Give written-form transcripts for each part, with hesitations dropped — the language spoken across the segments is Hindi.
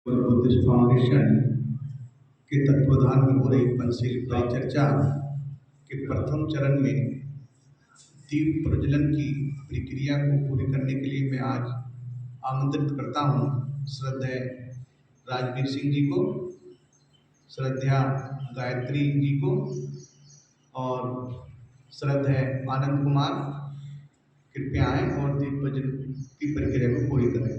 बुद्धिस्ट फाउंडेशन के तत्वाधान में हो रही पंचशील परिचर्चा के प्रथम चरण में दीप प्रज्वलन की प्रक्रिया को पूरी करने के लिए मैं आज आमंत्रित करता हूँ श्रद्धेय राजवीर सिंह जी को, श्रद्धेय गायत्री जी को और श्रद्धेय आनंद कुमार। कृपया आएं और दीप प्रज्वलन की प्रक्रिया को पूरी करें।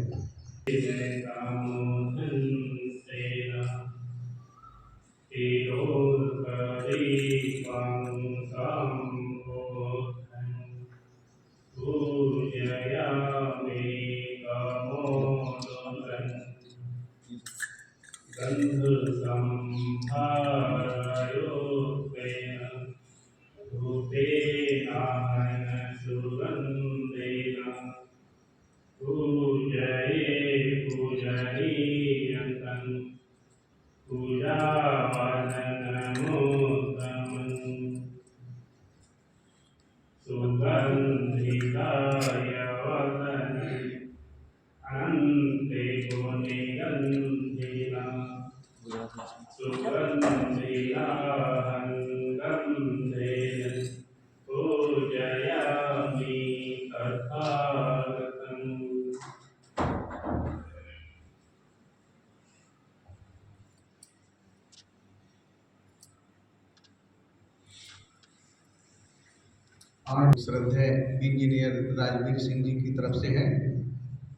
आज श्रद्धेय इंजीनियर राजवीर सिंह जी की तरफ से है,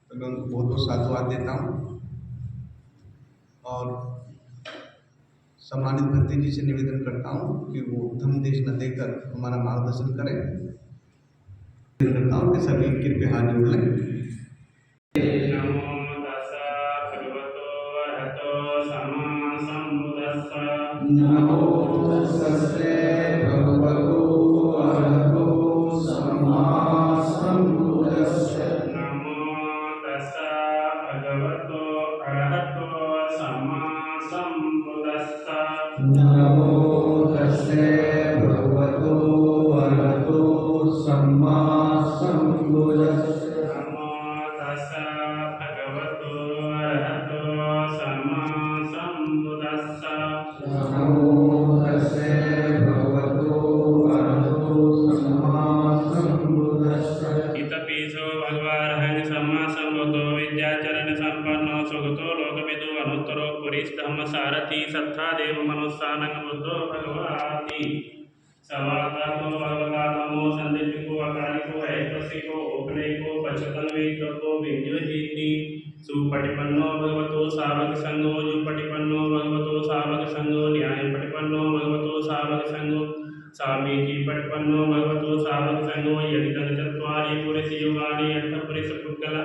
तो मैं उनको बहुत बहुत साधुवाद देता हूँ और सम्मानित भंते जी से निवेदन करता हूँ कि वो धम्मदेश न देकर हमारा मार्गदर्शन करें। निवेदन करता हूँ कि सभी कृपया हाथ जोड़ लें। नमो तस्से भगवतो अरहतो सम्मा सम्बुद्धस्से। नमो तस्से भगवतो अरहतो सम्मा सम्बुद्धस्से। नमो तस्से भगवतो अरहतो सम्मा सम्बुद्धस्से। नमो तस्से भगवतो अरहतो सम्मा सम्बुद्धस्से। नमो तस्से भगवतो अरहतो सम्मा सम्बुद्धस्से। इतपिसो भगवान् सम्मा सम्बुद्धो विद्याचरण संपन्नो सुगतो लोकविदु अनुत्तरो पुरीस्तमसारथि सत्तादेव मनुस्सानं बुद्धो भगवाति। सवाकातो भगवता नमो संदिग्धो अकालिको ऐतसिको उपनयिको पचतन्वेतको विद्योहिति। सुपटिपन्नो भगवतो सावक संगो जुपटिपन्नो भगवतो सावक संगो न्यायपटिपन्नो भगवतो सावक संगो सामीति पटिपन्नो भगवतो सावक संगो यदिदं चत्वारि पुरुषयुगानि अष्टपुरुषपुद्गला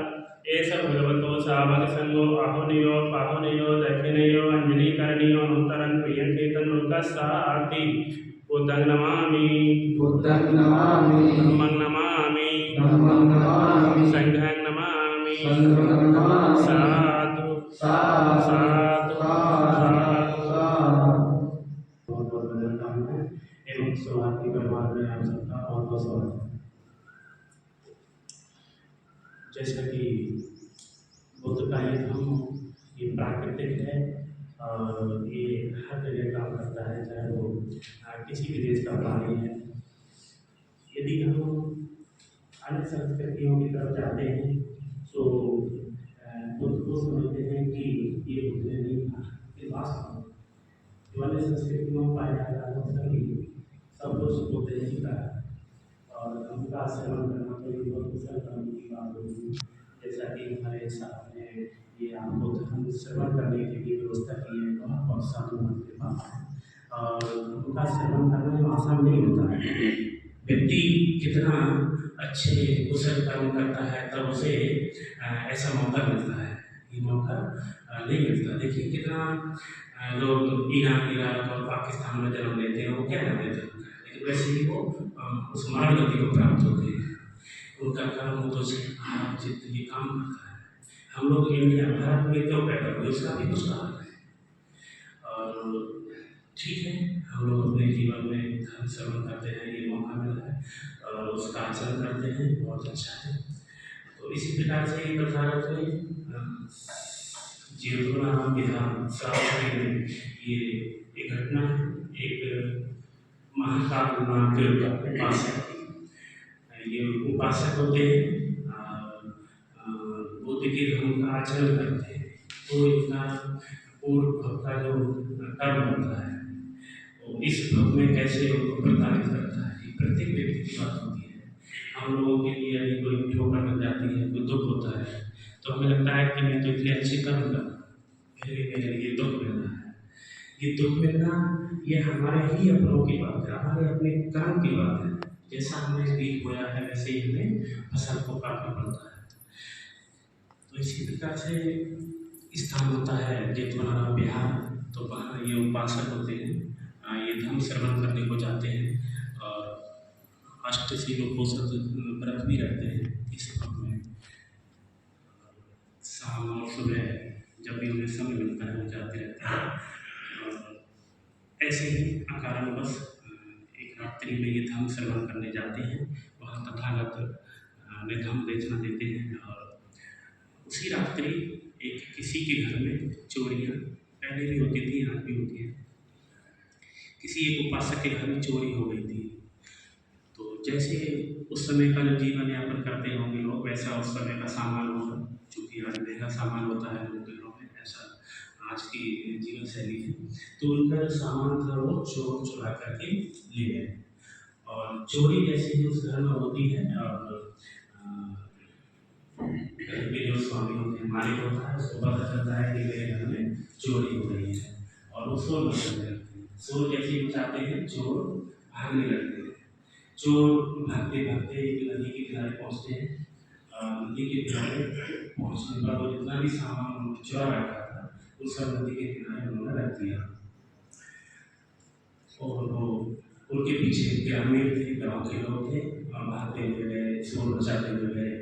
एष भगवतो सावक संगो आहुनियो पाहुनियो दक्षिणयो अंजलिकरणियो अनुत्तरं प्रियंकेतन लोकस्साति। बुद्धं नमामि बुद्धं नमामि धम्मं नमामि धम्मं नमामि संघं नमामि संघं नमामि। साधु साधु साधु साधु साधु। बहुत बहुत बदलता हूँ एवं शुरुआत की बर्बाद में आप सबका बहुत बहुत स्वागत है। जैसा कि बुद्ध का ये धर्म ये प्राकृतिक है और ये हर जगह काम करता है, चाहे वो किसी भी देश का प्राणी है। यदि हम अन्य संस्कृतियों की तरफ जाते हैं तो बुद्ध को समझते हैं कि ये बुद्ध ने नहीं कहा, ये वास्तव में जो अन्य संस्कृतियों में पाया जाता है सभी सब कुछ बुद्ध ने ही कहा और उनका सेवन करना तो ये बहुत कुशल कर्म की बात होगी। जैसा कि हमारे सामने ये आपको धर्म सेवन करने के लिए व्यवस्था की है, बहुत साधु के पास है और उनका सेवन करना आसान नहीं होता है। व्यक्ति कितना अच्छे कुशल कर्म करता है तब उसे ऐसा मौका मिलता है, ये मौका नहीं मिलता। देखिए कितना लोग ईरान इराक और पाकिस्तान में जन्म लेते हैं, वो क्या नाम लेते हैं, लेकिन वैसे ही वो उस मार्गगति को प्राप्त होते हैं। उनका कर्म तो चित्त ये काम करता है। हम लोग इंडिया भारत में क्यों पैदा हुए इसका भी कुछ कारण है और ठीक है हम लोग अपने जीवन में धर्म सेवन करते हैं, ये मौका मिला है और उसका आचरण करते हैं, बहुत अच्छा है। तो इसी प्रकार से प्रचारक ने जेठवना विधान सावधानी में ये घटना एक महाकाल नाम के उपासक ये उपासक होते हैं बुद्ध के धर्म का आचरण करते हैं। तो इनका पूर्व भव का जो कर्म होता है तो इस भव में कैसे उनको प्रताड़ित करता है, ये प्रत्येक व्यक्ति की बात होती है। हम लोगों के लिए यदि कोई ठोकर लग जाती है, कोई दुख होता है, तो हमें लगता है कि मैं तो इतने अच्छे कर्म कर, फिर भी मेरे लिए दुख मिल रहा है। ये दुख मिलना ये हमारे ही अपनों की बात है, हमारे अपने कर्म की बात है। जैसा हमने बीज बोया है वैसे ही हमें फसल को काटना पड़ता है। तो इसी प्रकार से स्थान होता है जेठवना बिहार, तो वहाँ ये उपासक होते हैं, ये धर्म श्रवण करने को जाते हैं और अष्टसिलोपनिषद व्रत भी रखते हैं। इस वक्त में शाम और सुबह जब भी उन्हें समय मिलता है वो जाते रहते हैं। और ऐसे ही अकारणवश एक रात्रि में ये धर्म श्रवण करने जाते हैं। वहाँ तथागत ने धर्म देशना देते हैं और उसी रात्रि एक किसी के घर में चोरियाँ पहले भी होती थी, आज भी होती है। किसी एक उपासक के घर में चोरी हो गई थी। तो जैसे उस समय का जो जीवन यापन करते होंगे लोग, वैसा उस समय का सामान होगा, चूँकि आज महंगा सामान होता है लोगों के घरों में, ऐसा आज की जीवन शैली है। तो उनका जो सामान था वो चोर चुरा करके ले गए। और चोरी जैसे ही उस घर में होती है और घर के जो स्वामी होते हैं, मालिक होता है, उसको पता चलता है कि मेरे घर में चोरी हो रही है और वो शोर मचाने लगते हैं। शोर जैसे मचाते हैं चोर भागने लगते हैं। चोर भागते भागते एक नदी के किनारे पहुँचते हैं। नदी के किनारे पहुँचने पर वो जितना भी सामान उन्होंने चुरा रखा था वो सब नदी के किनारे उन्होंने रख दिया। और वो उनके पीछे ग्रामीण थे, गाँव के लोग थे, भागते हुए गए, शोर मचाते हुए गए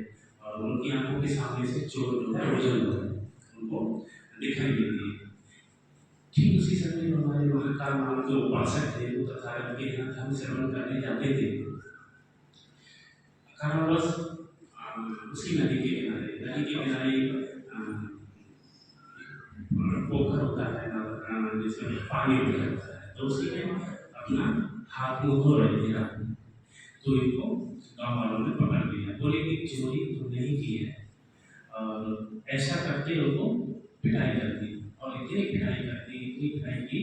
और उनकी आंखों के सामने से चोर जो है ओझल हो गए, उनको दिखाई नहीं दिए। ठीक उसी समय हमारे महाकाल नाम के उपासक थे, वो तथागत के यहाँ धर्म श्रवण करने जाते थे। कारणवश उसी नदी के किनारे पोखर होता है जिसमें पानी होता है, तो उसी में अपना हाथ मुँह धो रहे थे रात में। तो इनको गाँव वालों ने पकड़ लिया, बोले कि चोरी तो नहीं की है और ऐसा करते उनको पिटाई कर दी और इतनी पिटाई की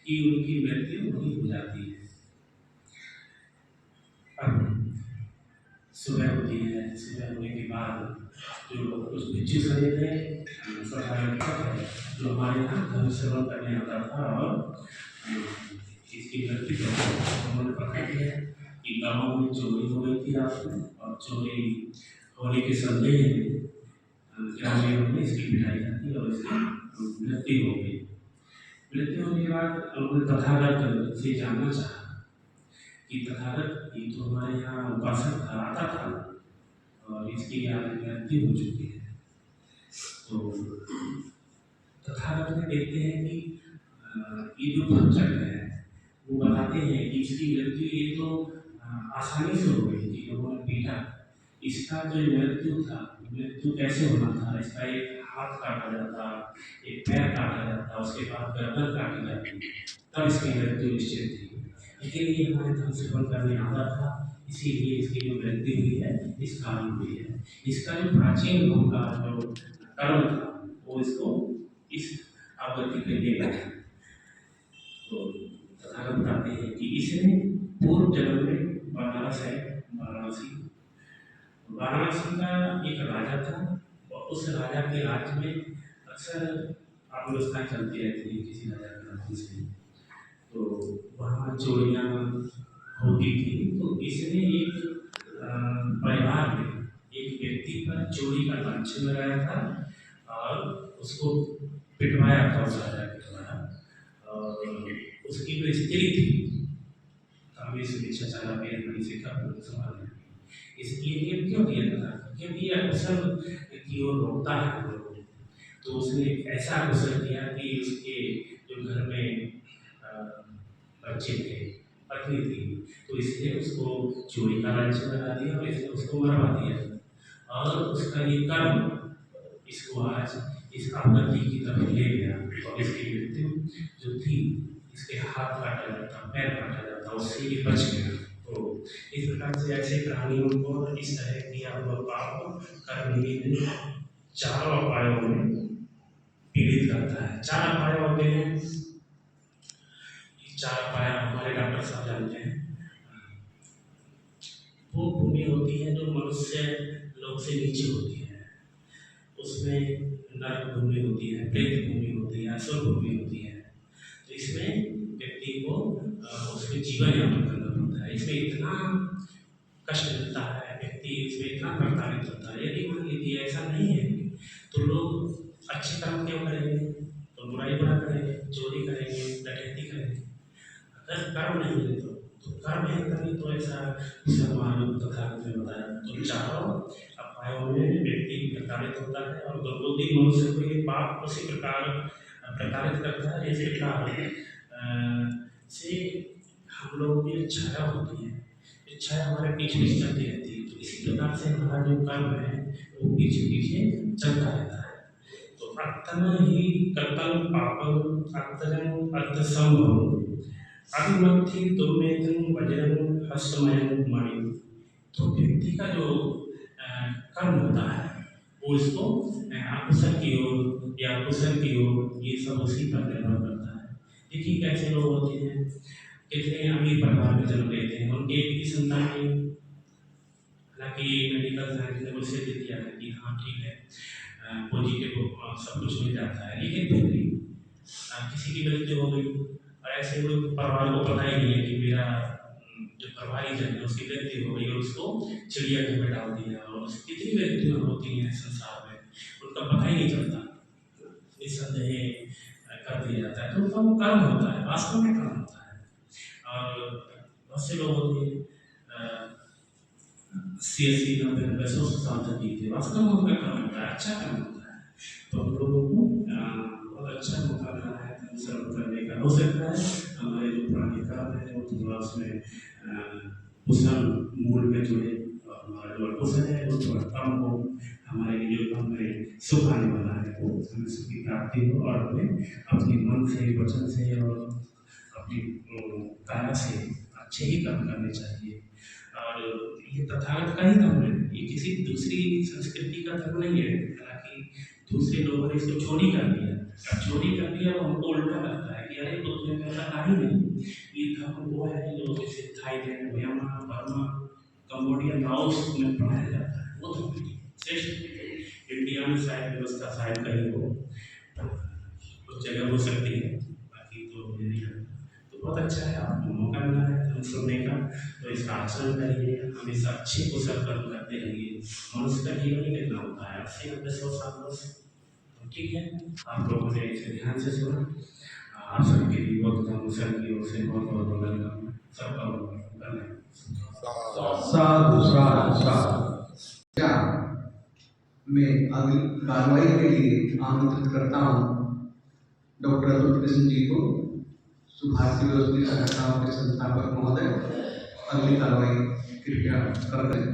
कि उनकी मृत्यु वहीं हो जाती है। अब सुबह होती है, सुबह होने के बाद जो लोग उस भिक्षु सजे थे जो हमारे यहाँ धर्म श्रवण करने आता था और इसकी मृत्यु उन्होंने पकड़ लिया कि गाँव में चोरी हो गई थी रात में और चोरी होने के संदेह में ग्रामीणों ने इसकी पिटाई कर दी और इसकी मृत्यु हो गई। मृत्यु होने के बाद उन्होंने तथागत से जानना चाहा कि तथागत ये तो हमारे यहाँ उपासक था, आता था और इसकी आज मृत्यु हो चुकी है। तो तथागत में देखते हैं कि ये जो भक्तजन है वो बताते हैं कि इसकी मृत्यु ये तो आसानी से हो गई थी, लोगों ने पीटा। इसका जो मृत्यु था, मृत्यु कैसे होना था, इसका एक हाथ काटा जाता, एक पैर काटा जाता, उसके बाद गर्दन काटी जाती, तब इसकी मृत्यु निश्चित थी। लेकिन ये हमारे धर्म श्रवण करने आता था, इसीलिए इसकी जो मृत्यु हुई है इस कारण हुई है। इसका जो प्राचीन लोगों का जो कर्म था वो इसको इस अवगति पे ले गया। तो तथागत बताते हैं कि इसने पूर्व जन्म में वाराणसी का एक राजा था और उस राजा के राज्य में अक्सर अव्यवस्थाएं चलती रहती है किसी राजा के राज्य से, तो वहाँ चोरियाँ होती थी। तो इसने एक परिवार में एक व्यक्ति पर चोरी का लांछन लगाया था और उसको पिटवाया था उस राजा के द्वारा। और उसकी जो स्त्री थी काव्य सुनीक्षा चाला बड़ी से सवाल है, इसलिए क्यों किया था, क्योंकि ये अवसर की ओर रोकता है लोगों को। तो उसने ऐसा अवसर किया कि उसके जो घर में बच्चे थे, पत्नी थी, तो इसलिए उसको चोरी का लांछन लगा दिया और इसने उसको मरवा दिया। और उसका ये कर्म इसको आज इस अवनति की तरफ ले गया और इसकी मृत्यु जो थी, इसके हाथ काटा जाता, पैर काटा जाता, उससे ये बच गया। तो इस प्रकार से ऐसे प्राणियों को इस तरह किया हुआ पाप कर्महीन चारों अपायों में पीड़ित करता है। चार अपाय होते हैं, ये चार अपाय हमारे डॉक्टर साहब जानते हैं। वो भूमि होती है जो मनुष्य लोग से नीचे होती है, उसमें नरक भूमि होती है, प्रेत भूमि होती है, असुर भूमि होती है। तो इसमें व्यक्ति को उसमें जीवन यापन करना पड़ता है। इसमें इतना कष्ट मिलता है, व्यक्ति इसमें इतना प्रताड़ित होता है। यदि मान लीजिए ऐसा नहीं है तो लोग अच्छे कर्म क्यों करेंगे, तो बुराई बुरा करेंगे, चोरी करेंगे, डकैती करेंगे। अगर कर्म नहीं है तो कर्म है तभी तो ऐसा सम्मान तथा में बताया। तो चारों अपायों में व्यक्ति प्रताड़ित होता है और दुर्बुद्धि मनुष्य को ये पाप उसी प्रकार प्रताड़ित करता है जैसे से हम लोग की छाया होती है, छाया हमारे पीछे पीछे चलती रहती है। तो इसी प्रकार से हमारा जो कर्म है वो पीछे पीछे चलता रहता है। तो अर्थन ही कर्तन पापम अर्थजन अर्थसंभव अभिमथि दुर्मेतन वज्रम हस्तमय मणि। तो व्यक्ति का जो कर्म होता है वो इसको अकुशल की ओर या कुशल की ओर ये सब उसी पर निर्भर करता है। देखिए कैसे लोग होते हैं, कितने अमीर परिवार में जन्म लेते हैं, उनके एक ही संतान नहीं। हालांकि मेडिकल साइंस ने उसे दे दिया है कि हाँ ठीक है, पॉजिटिव सब कुछ मिल जाता है, लेकिन फिर भी किसी की मृत्यु हो गई और ऐसे वो परिवार को पता ही नहीं है कि मेरा जो प्रभारी जन है उसकी मृत्यु हो गई और उसको चिड़ियाघर में डाल दिया। और उसकी कितनी मृत्यु होती हैं संसार में, उनका पता ही नहीं चलता, निस्संदेह कर दिया जाता है। तो उनका वो कर्म होता है, वास्तव में कर्म होता है। और बहुत से लोग होते हैं CSC 90 साल तक जीते, वास्तव में उनका कर्म होता है, अच्छा कर्म होता है। तो हम लोगों को बहुत अच्छा मौका मिला है सर्व करने का। हो सकता है हमारे जो पुराने कर्म है वो थोड़ा उसमें कुशल मूल में जुड़े और हमारा जो कुशल है वो थोड़ा कम हो, हमारे लिए जो हमें सुख आने वाला है वो हमें सुख की प्राप्ति हो और हमें अपने मन से, वचन से और अपनी काया से अच्छे ही कर्म करने चाहिए। और ये तथागत का ही धर्म है, ये किसी दूसरी संस्कृति का धर्म नहीं है। हालांकि दूसरे लोगों ने इसको चोरी कर दिया, चोरी कर दिया और हमको उल्टा लगता है कि अरे तो तुम्हें ऐसा कहा ही नहीं। ये धर्म वो है जो जैसे Thailand, Myanmar, Burma, Cambodia, Laos में पढ़ाया जाता है, वो धर्म श्रेष्ठ। इंडिया में शायद व्यवस्था शायद कहीं हो, कुछ जगह हो सकती है, बाकी तो नहीं है। तो बहुत अच्छा है, आपको मौका मिला है हम सुनने का, तो इसका आचरण करिए, हमेशा अच्छे कुशल कर्म करते रहिए। मनुष्य का जीवन ही कितना होता है, 80-90 साल बस। तो ठीक है, आप लोगों ने इसे ध्यान से सुना। आप सबके लिए बहुत मिशन की ओर से बहुत बहुत वेलकम, सबका वेलकम। साधु साधु साधु। मैं अगली कार्रवाई के लिए आमंत्रित करता हूँ डॉक्टर अतुल कृष्ण जी को, सुभाष यूनिवर्सिटी संस्थाओं के संस्थापक महोदय। अगली कार्रवाई कृपया कर दें।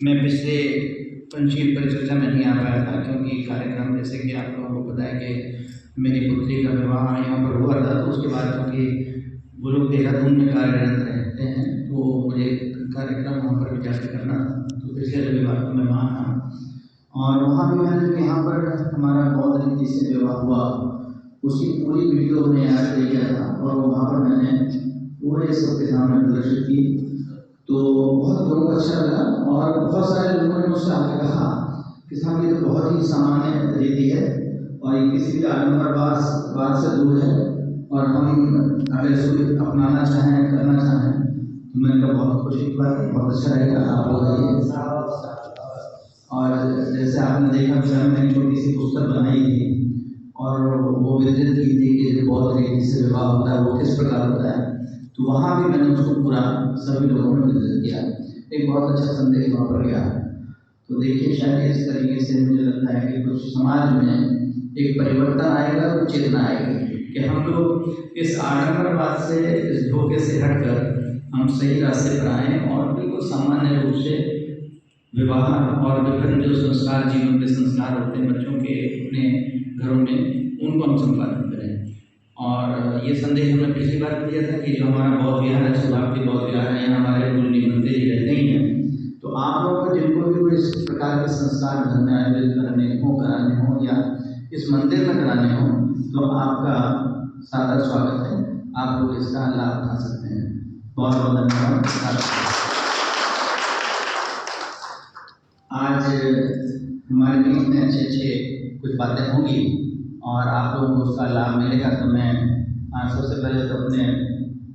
मैं पिछले पंचशील परिचर्चा में नहीं आ पाया था क्योंकि कार्यक्रम जैसे कि आप लोगों को पता है कि मेरी पुत्री का विवाह यहाँ पर हुआ था। तो उसके बाद क्योंकि वो लोग देहरादून में कार्यरत रहते हैं तो मुझे कार्यक्रम वहाँ पर भी जाकर करना था। तो पिछले रविवार को मैं वहाँ था और वहाँ भी मैंने यहाँ पर हमारा बौद्ध रीति से विवाह हुआ, उसकी पूरी वीडियो मैंने याद लिया था और वहाँ पर मैंने पूरे सबके सामने प्रदर्शित की। तो बहुत लोगों को अच्छा लगा और बहुत सारे लोगों ने मुझसे आके कहा कि साहब ये तो बहुत ही सामान्य रीति है और ये किसी भी आडंबर बात से दूर है और हम अगर इसको अपनाना चाहें, करना चाहें तो मैंने कहा बहुत खुशी की बात है, बहुत अच्छा रहेगा, आप बताइए। और जैसे आपने देखा कि मैंने एक छोटी सी पुस्तक बनाई थी और वो वितरित की थी कि बौद्ध रीति से विवाह होता है वो किस प्रकार होता है। तो वहाँ भी मैंने उसको पूरा सभी लोगों ने वितरित किया, एक बहुत अच्छा संदेश वहाँ पर गया। तो देखिए शायद इस तरीके से मुझे लगता है कि कुछ समाज में एक परिवर्तन आएगा, कुछ चेतना आएगी। कि हम लोग इस आडंबरवाद से, इस धोखे से हटकर हम सही रास्ते पर आएँ और बिल्कुल सामान्य रूप से विवाह और विभिन्न जो संस्कार, जीवन के संस्कार होते हैं बच्चों के अपने घरों में, उनको हम संपादित करें। और ये संदेश हमने पिछली बार दिया था कि जो हमारा बौद्ध विहार है, शताब्दी बौद्ध विहार है, यहाँ हमारे गुरु निबंधे जी रहते ही हैं। तो आप लोगों को जिनको भी कोई इस प्रकार के संस्कार घर में आयोजित करने हो, कराने हो या इस मंदिर में कराने हो, तो आपका सादर स्वागत है। आप लोग इसका लाभ उठा सकते हैं। बहुत बहुत धन्यवाद। आज हमारे बीच में अच्छे अच्छे कुछ बातें होंगी और आप लोगों को उसका लाभ मिलेगा। तो मैं सबसे पहले तो अपने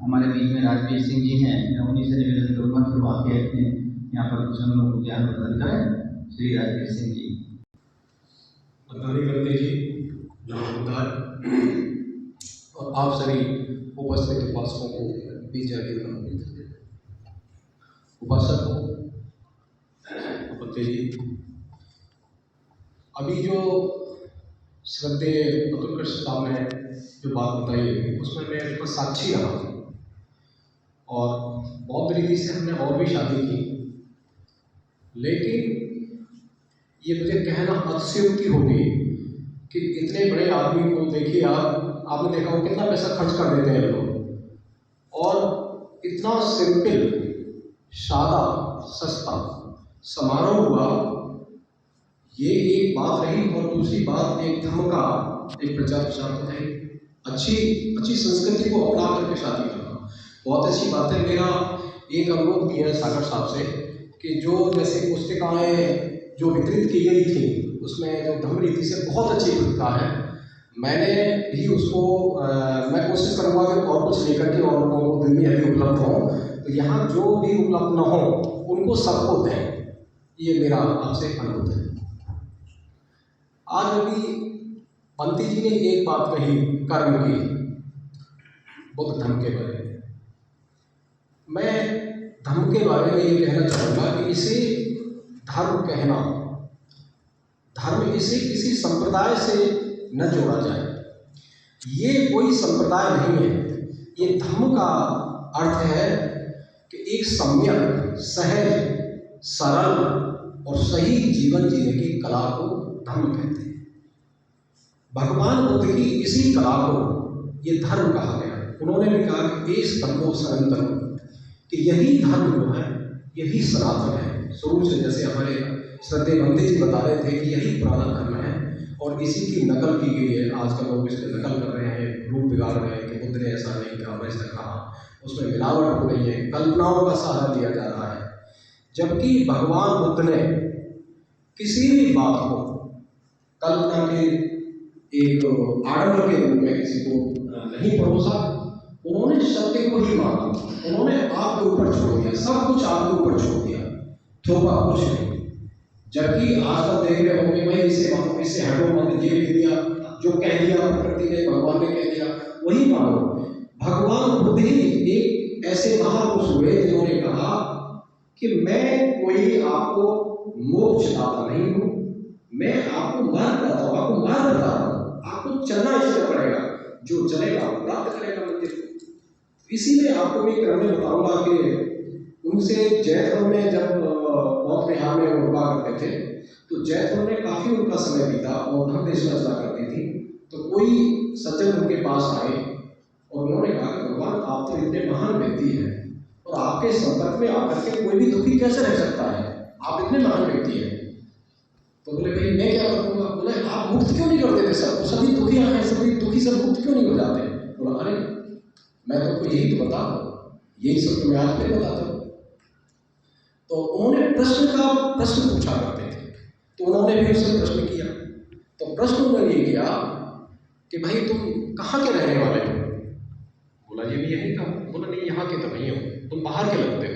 हमारे बीच में राजवीर सिंह जी हैं, मैं उन्हीं से निवेदन करूँगा कि वो आके अपने यहाँ पर कुछ हम लोग को ज्ञान प्रदान करें। श्री राजवीर सिंह जी। बधाई करते जी, नमस्कार और आप सभी उपस्थित उपासकों को बीच जाकर उपासक हो जी। अभी जो श्रद्धेय अतुल कृष्ण साहब ने जो बात बताई उसमें मैं उसका साक्षी रहा और बौद्ध रीति से हमने और भी शादी की, लेकिन ये मुझे कहना अतिशयोक्ति होगी कि इतने बड़े आदमी को देखिए, आपने देखा हो कितना पैसा खर्च कर देते हैं लोग, और इतना सिंपल सादा सस्ता समारोह हुआ, ये एक बात रही। और दूसरी बात, एक धर्म का एक प्रचार प्रसार होता है, अच्छी संस्कृति को अपना करके शादी करना बहुत अच्छी बात है। मेरा एक अनुरोध भी है सागर साहब से कि जो जैसे पुस्तिकाएँ जो वितरित की गई थी उसमें जो धर्म रीति से बहुत अच्छी पुस्तिका है, मैंने भी उसको मैं कोशिश करूँगा कि और कुछ लेकर के और लोगों को दिन में अभी उपलब्ध हों, तो यहाँ जो भी उपलब्ध न हो उनको सबको दें, ये मेरा आपसे अनुरोध है। आज अभी पंती जी ने एक बात कही कर्म की, बुद्ध धर्म के बारे में। मैं धर्म के बारे में ये कहना चाहूँगा कि इसे धर्म कहना, धर्म इसे किसी संप्रदाय से न जोड़ा जाए। ये कोई संप्रदाय नहीं है। ये धर्म का अर्थ है कि एक सम्यक, सहज, सरल और सही जीवन जीने की कला को धर्म कहते हैं। भगवान बुद्ध की इसी कला को ये धर्म कहा गया। उन्होंने भी कहा कि एस धर्मो सनातन, कि यही धर्म जो है यही सनातन है। शुरू से जैसे हमारे श्रद्धेय बंदे जी बता रहे थे कि यही पुराना धर्म है और इसी की नकल की गई है। आजकल लोग इसकी नकल कर रहे हैं, रूप बिगाड़ रहे हैं कि बुद्ध ने ऐसा नहीं कहा, वैसा कहा, उसमें मिलावट हो रही है, कल्पनाओं का सहारा लिया जा रहा है। जबकि भगवान बुद्ध ने किसी भी बात को कल्पना के एक आडंबर के रूप में किसी को नहीं परोसा। उन्होंने सत्य को ही माना, उन्होंने आपके ऊपर छोड़ दिया, सब कुछ आपके ऊपर छोड़ दिया, थोपा कुछ नहीं। जबकि आज तक देख रहे होंगे भाई इसे मानो, इसे हटो मत, ये कह दिया, जो कह दिया प्रकृति ने, भगवान ने कह दिया वही मानो। भगवान बुद्ध ही एक ऐसे महापुरुष हुए जिन्होंने कहा कि मैं कोई आपको मोक्ष दाता नहीं हूँ, मैं आपको मार्ग दाता हूँ, आपको मार्ग बता रहा हूँ, आपको चलना इससे पड़ेगा, जो चलेगा वो प्राप्त करेगा मंदिर को। इसीलिए आपको मैं क्रम में बताऊंगा कि उनसे जैतवन में जब बौद्ध विहार में वो हुआ करते थे, तो जैतवन में काफ़ी उनका समय बीता और धर्म देश रचना करती थी। तो कोई सज्जन उनके पास आए और उन्होंने कहा कि भगवान आप तो इतने महान व्यक्ति हैं और आपके संपर्क में आकर के कोई भी दुखी कैसे रह सकता है, आप इतने महान व्यक्ति हैं। तो बोले भाई मैं क्या करूँगा? बोले आप मुक्त क्यों नहीं करते थे सब, सभी दुखी हैं, सभी दुखी सब मुक्त क्यों नहीं हो जाते? बोला अरे मैं तो यही तो बता रहा हूँ, यही सब तो मैं आज भी बताता हूँ। तो उन्होंने प्रश्न पूछा करते थे, तो उन्होंने भी उससे प्रश्न किया। तो प्रश्न उन्होंने ये किया कि भाई तुम कहाँ के रहने वाले हो? बोला जी मैं यहीं का हूँ। बोला नहीं यहाँ के तो नहीं हो, तुम बाहर के लगते हो।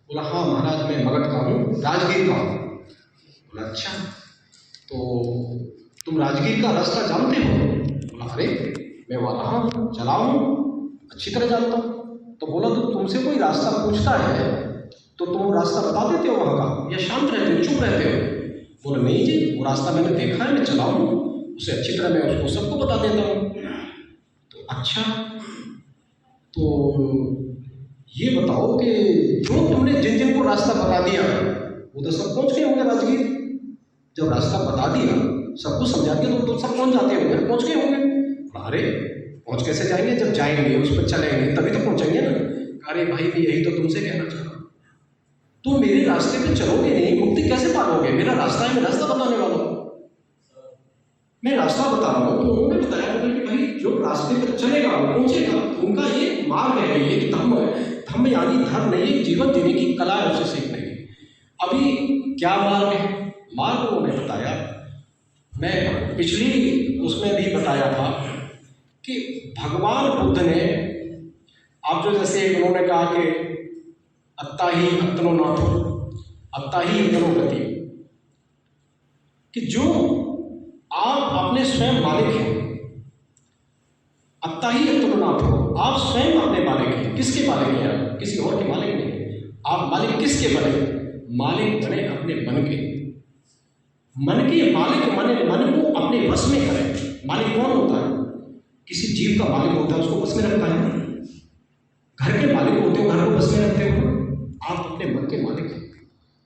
बोला हाँ महाराज मैं मगध का हूँ, राजगीर का हूँ। बोला अच्छा तो तुम राजगीर का रास्ता जानते हो? बोला अरे मैं वहाँ रहा हूँ, चला हूँ, अच्छी तरह जानता हूँ। तो बोला तो तुमसे कोई रास्ता पूछता है तो तुम रास्ता बता देते हो वहाँ का, या शांत रहते हो, चुप रहते हो? बोले नहीं जी वो रास्ता मैंने देखा है, मैं चला हूँ, उसे अच्छी तरह मैं उसको सबको बता देता हूँ। तो अच्छा, तो ये बताओ कि जो तुमने जिन जिन को रास्ता बता दिया वो तो सब पहुंच गए होंगे राजगीर। जब रास्ता बता दिया, सब कुछ समझा दिया, तो सब पहुंच जाते होंगे, पहुंच गए होंगे। अरे पहुंच कैसे जाएंगे, जब जाएंगे उस पर चलेंगे तभी तो पहुंचेंगे ना। अरे भाई मैं यही तो तुमसे कहना चाह रहा हूँ, तुम मेरे रास्ते पे चलोगे नहीं, मुक्ति कैसे पालोगे? मेरा रास्ता है, मैं रास्ता बताने वाला हूँ, मैं रास्ता बता रहा हूँ। तो उन्होंने बताया मुझे कि भाई जो रास्ते पर चलेगा वो पहुंचेगा। उनका ये मार्ग है, ये धम्म है। धम्म यानी धर्म नहीं, जीवन जीने की कला है, उसे सीखने की। अभी क्या मार्ग है? मार्ग उन्होंने बताया, मैं पिछली उसमें भी बताया था कि भगवान बुद्ध ने, आप जो जैसे उन्होंने कहा कि अत्ता ही अत्तनो नाथो, अत्ता ही अत्तनो गति, कि जो आप अपने स्वयं मालिक हैं, अत्ता ही अत्तनो नाथो, आप स्वयं अपने मालिक हैं। किसके मालिक हैं आप? किसी और के मालिक नहीं। आप मालिक किसके बने? मालिक बने अपने मन के। मन के मालिक बने, मन को अपने वश में करें। मालिक कौन होता है? किसी जीव का मालिक होता है, उसको बस में रखता है। घर के मालिक होते हो, घर को बस में रखते हो। आप अपने मन के मालिक हैं,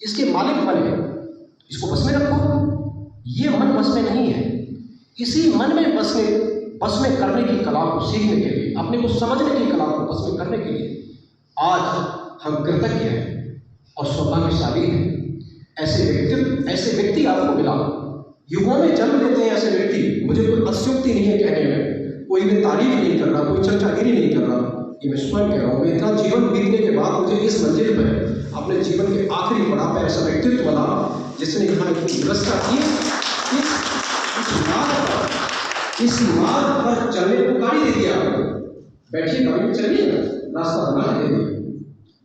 इसके मालिक मन है, इसको बस में रखो। ये मन बस में नहीं है, इसी मन में बस में करने की कला को सीखने के लिए, अपने को समझने की कला को बस में करने के लिए आज हम कृतज्ञ हैं और सौभाग्यशाली हैं। ऐसे व्यक्ति आपको मिला। युगों में जन्म लेते हैं ऐसे व्यक्ति। मुझे कोई अत्युक्ति नहीं है कहने में, कोई मैं तारीफ नहीं कर रहा, कोई चर्चागिरी नहीं कर रहा, ये मैं स्वयं कह रहा हूँ। इतना जीवन बीतने के बाद मुझे इस मंजिल पर, अपने जीवन के आखिरी पड़ाव पर ऐसा व्यक्तित्व मिला जिसने यहाँ इतनी व्यवस्था की। इस मार्ग पर चलने को गाड़ी दे दिया, बैठिए गाड़ी में चलिए ना, रास्ता बना दे दिया,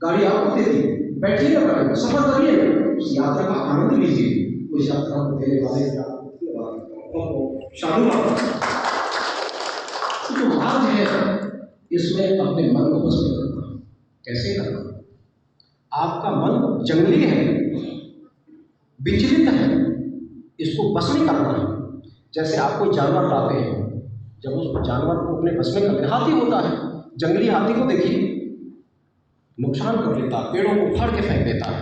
गाड़ी आपको दे दी, बैठिए ना गाड़ी में, सफर करिए ना, उस यात्रा का आनंद लीजिए। उस यात्रा को देने वाले जो मार्ग है, इसमें अपने मन को बस में करना। कैसे करना? आपका मन जंगली है, विचलित है, इसको बस में करना है। जैसे आप कोई जानवर लाते हैं, जब उस जानवर को अपने बस में करते, हाथी होता है, जंगली हाथी को देखिए, नुकसान कर लेता है, पेड़ों को उखाड़ के फेंक देता है।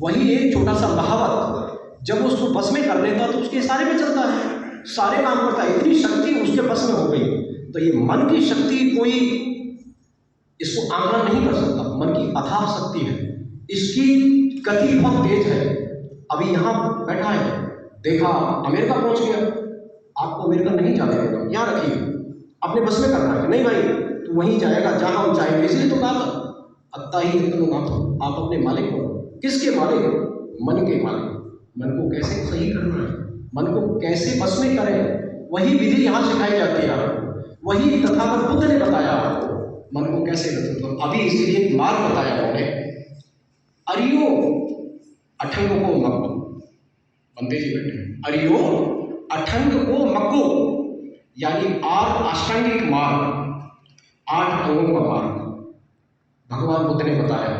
वही एक छोटा सा महावत जब उसको बस में कर लेता तो उसके इशारे पे चलता है, सारे काम करता है। इतनी शक्ति उसके बस में हो गई। तो ये मन की शक्ति कोई इसको आंकलन नहीं कर सकता। मन की अथाह शक्ति है, इसकी गति बहुत तेज है। अभी यहाँ बैठा है, देखा अमेरिका पहुंच गया, आपको अमेरिका नहीं जाने देगा, यहाँ रखिए, अपने बस में करना है। नहीं भाई, तो वहीं जाएगा जहाँ हम चाहेंगे। इसलिए तो कहा था अत्ता ही अत्तनो नाथो, आप अपने मालिक हो। किसके मालिक? मन के मालिक। मन को कैसे सही करना है, मन को कैसे बस में करें, वही विधि यहाँ सिखाई जाती है आपको, वही तथागत बुद्ध ने बताया आपको, मन को कैसे बस। तो अभी इसलिए एक मार्ग बताया उन्होंने, अरियो अठंग को मक्को, बंदे जी बैठे, अरियो अठंग को मक्को, यानी 8 अष्टांगिक मार्ग, 8 अंगों का मार्ग भगवान बुद्ध ने बताया।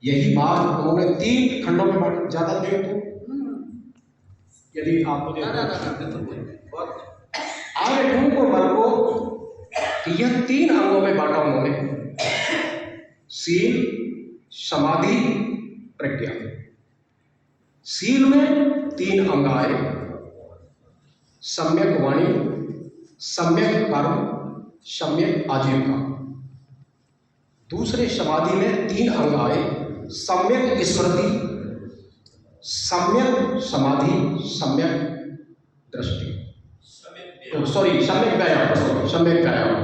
यही मार्ग उन्होंने 3 खंडों में बांटा। ज्यादा देर तो यदि आपको 8 अंगों को मन को यह 3 अंगों में बांटा उन्होंने, सील, समाधि, प्रज्ञा। सील में 3 अंग आए, सम्यक वाणी, सम्यक कर्म, सम्यक आजीविका। दूसरे समाधि में 3 अंग आए, सम्यक स्मृति, सम्यक समाधि, सम्यक दृष्टि, सम्यक व्यायाम, सम्यक व्यायाम।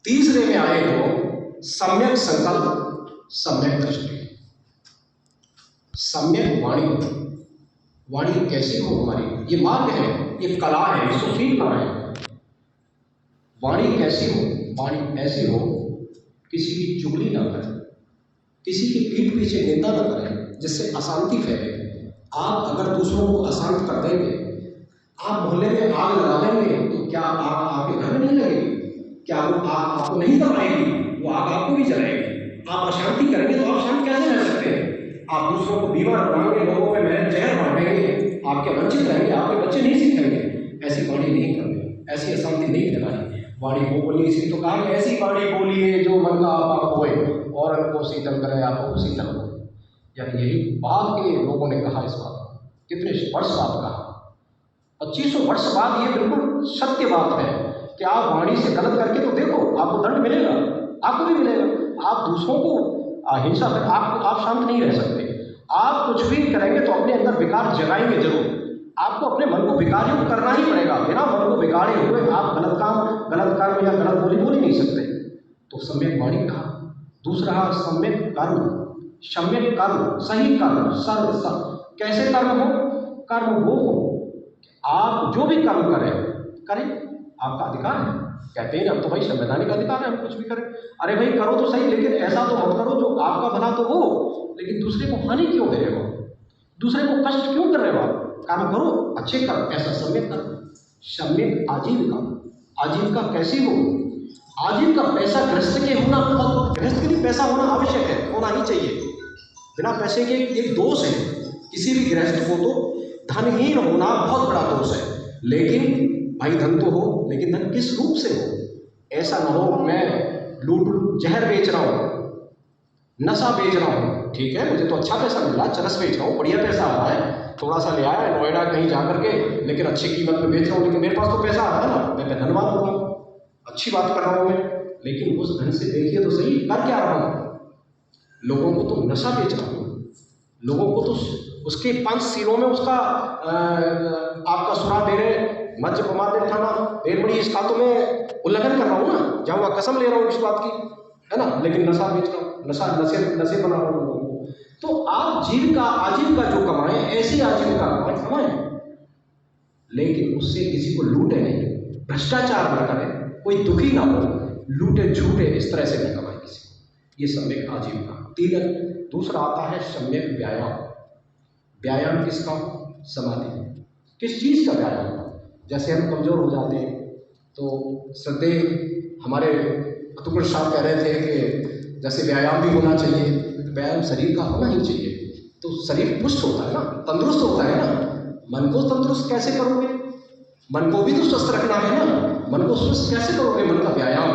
तीसरे में आए तो सम्यक संकल्प, सम्यक दृष्टि, सम्यक वाणी। वाणी कैसी हो हमारी? ये मार्ग है, ये कला है, इसको सीखना है। वाणी कैसी हो? वाणी ऐसी हो किसी की चुगली ना करें, किसी की पीठ पीछे निंदा ना करें जिससे अशांति फैले। आप अगर दूसरों को अशांत कर देंगे, आप मोहल्ले में आग लगा देंगे, तो क्या आग आपके घर में नहीं लगेगी? क्या वो आग आपको नहीं दबाएगी? वो आग आपको भी जलाएगी। आप अशांति करेंगे तो आप शांत कैसे रह सकते हैं? आप दूसरों को बीमार बनाएंगे, लोगों में महल जहर बांटेंगे, आपके वंचित रहेंगे, आपके बच्चे नहीं सीखेंगे। ऐसी वाणी नहीं करनी, ऐसी अशांति नहीं फैलानी। वाणी वो बोली, इसलिए तो कहा कि ऐसी वाणी बोलिए जो मन का आपा होए और अन को शीतल करे आपको शीतल हो। यानी यही बाद के लोगों ने कहा इस बात को, कितने वर्ष बाद कहा, 2500 वर्ष बाद ये बिल्कुल सत्य बात है कि आप वाणी से गलत करके तो देखो, आपको दंड मिलेगा, आपको भी मिलेगा। आप दूसरों को हिंसा कर आप शांत नहीं रह सकते। आप कुछ भी करेंगे तो अपने अंदर विकार जगाएंगे जरूर। आपको अपने मन को विकारयुक्त करना ही पड़ेगा। बिना मन को बिगाड़े हुए आप गलत काम, गलत कर्म या गलत बोली बोल ही नहीं सकते। तो सम्यक वाणी कहा। दूसरा सम्यक कर्म, सम्यक कर्म, सही कर्म, कैसे कर्म हो? कर्म वो हो कि आप जो भी कर्म करें, आपका अधिकार है। कहते हैं अब तो भाई संवैधानिक अधिकार है, हम कुछ भी करें। अरे भाई करो तो सही, लेकिन ऐसा तो मत करो जो आपका भला तो हो, लेकिन दूसरे को हानि क्यों दे रहे हो, दूसरे को कष्ट क्यों कर रहे हो? आप काम करो, अच्छे कर्म, ऐसा सम्यक कर्म। सम्यक आजीविका, आजीविका कैसी हो? आजीविका पैसा गृहस्थ के होना, गृहस्थ के लिए पैसा होना आवश्यक है, होना ही चाहिए। बिना पैसे के एक दोष है किसी भी गृहस्थ को, तो धनहीन होना बहुत बड़ा दोष है। लेकिन भाई धन तो हो, लेकिन धन किस रूप से हो? ऐसा ना हो मैं लूट जहर बेच रहा हूँ, नशा बेच रहा हूँ, ठीक है मुझे तो अच्छा पैसा मिल रहा है, चरस बेच रहा हूँ, बढ़िया पैसा आ रहा है, थोड़ा सा ले आया नोएडा कहीं जा करके, लेकिन अच्छी कीमत में बेच रहा हूँ, लेकिन मेरे पास तो पैसा आ रहा है ना, मैं धनवान हो रहा हूँ, अच्छी बात कर रहा हूँ मैं। लेकिन उस धन से देखिए तो सही कर क्या रहा हूँ? लोगों को तो नशा बेच रहा हूँ, लोगों को तो उसके 5 सिरों में उसका आपका सुरा दे रहे, मध्य प्रमाद उठाना, बेरमड़ी, इसका तो मैं उल्लंघन कर रहा हूँ ना, जहाँ वहाँ कसम ले रहा हूँ इस बात की, है ना, लेकिन नशा बेच रहा हूँ, नशे बना रहा हूँ लोगों को। तो आप आजीविका जो कमाएं, ऐसी आजीविका कमाएं, लेकिन उससे किसी को लूटे नहीं, भ्रष्टाचार न करें, कोई दुखी ना हो, लूटे झूठे इस तरह से न कमाएं किसी को, ये सम्यक आजीविका। दूसरा आता है सम्यक व्यायाम। व्यायाम किसका हो? समाधि। किस चीज़ का व्यायाम? जैसे हम कमज़ोर हो जाते हैं तो श्रद्धे हमारे अतुकर साहब कह रहे थे कि जैसे व्यायाम भी होना चाहिए, तो व्यायाम शरीर का होना ही चाहिए, तो शरीर पुष्ट होता है ना, तंदुरुस्त होता है ना। मन को तंदुरुस्त कैसे करोगे? मन को भी तो स्वस्थ रखना है ना, मन को स्वस्थ कैसे करोगे? मन का व्यायाम।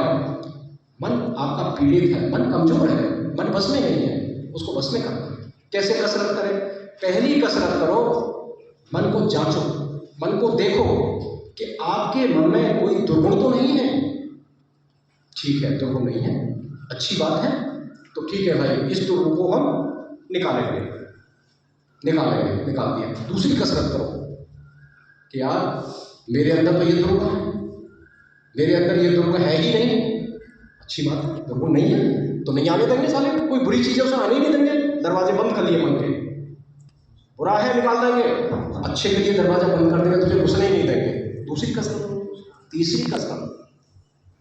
मन आपका पीड़ित है, मन कमजोर है, मन बस में नहीं है, उसको बस में करना है। कैसे कसरत करें? पहली कसरत करो, मन को जांचो, मन को देखो कि आपके मन में कोई दुर्गुण तो नहीं है। ठीक है, दुर्गुण नहीं है, अच्छी बात है, तो ठीक है भाई, इस दुर्गुण को हम निकाल दिया। दूसरी कसरत करो कि यार मेरे अंदर तो ये दुर्गुण है, मेरे अंदर ये दुर्गुण है ही नहीं, अच्छी बात है, दुर्गुण नहीं है तो नहीं आने देंगे साले, कोई बुरी चीज़ें उसे आने ही नहीं देंगे, दरवाजे बंद कर लिए मन के। बुरा है निकाल देंगे, अच्छे के लिए दरवाजा बंद कर देंगे, तुझे घुसने ही नहीं देंगे। दूसरी कसरत। तीसरी कसरत,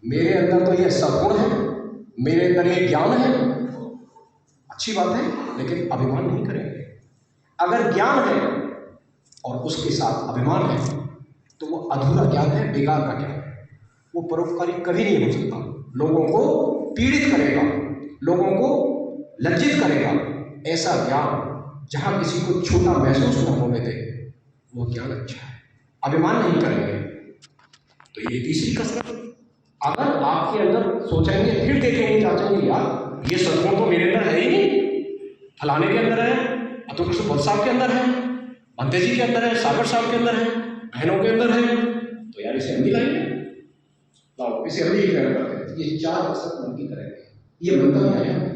मेरे अंदर तो ये सद्गुण है, मेरे अंदर ये ज्ञान है, अच्छी बात है, लेकिन अभिमान नहीं करेंगे। अगर ज्ञान है और उसके साथ अभिमान है तो वो अधूरा ज्ञान है, बेकार का ज्ञान है, वो परोपकारी कभी नहीं हो सकता, लोगों को पीड़ित करेगा, लोगों को लज्जित करेगा। ऐसा ज्ञान जहाँ किसी को छोटा महसूस न होने दे, वो ज्ञान अच्छा है। अभिमान नहीं करेंगे, तो ये तीसरी कसरत। अगर आपके अंदर सोचेंगे, फिर देखेंगे, जांचेंगे, यार ये सद्गुण तो मेरे अंदर है ही नहीं, फलाने के अंदर है, अतुल सुबोध साहब के अंदर है, बंते जी के अंदर है, सागर साहब के अंदर है, बहनों के अंदर है, तो यार इसे हम भी लाएंगे, लाओ इसे हम ही करते हैं। ये 4 कसरत मन की करेंगे, ये मन का व्यायाम है।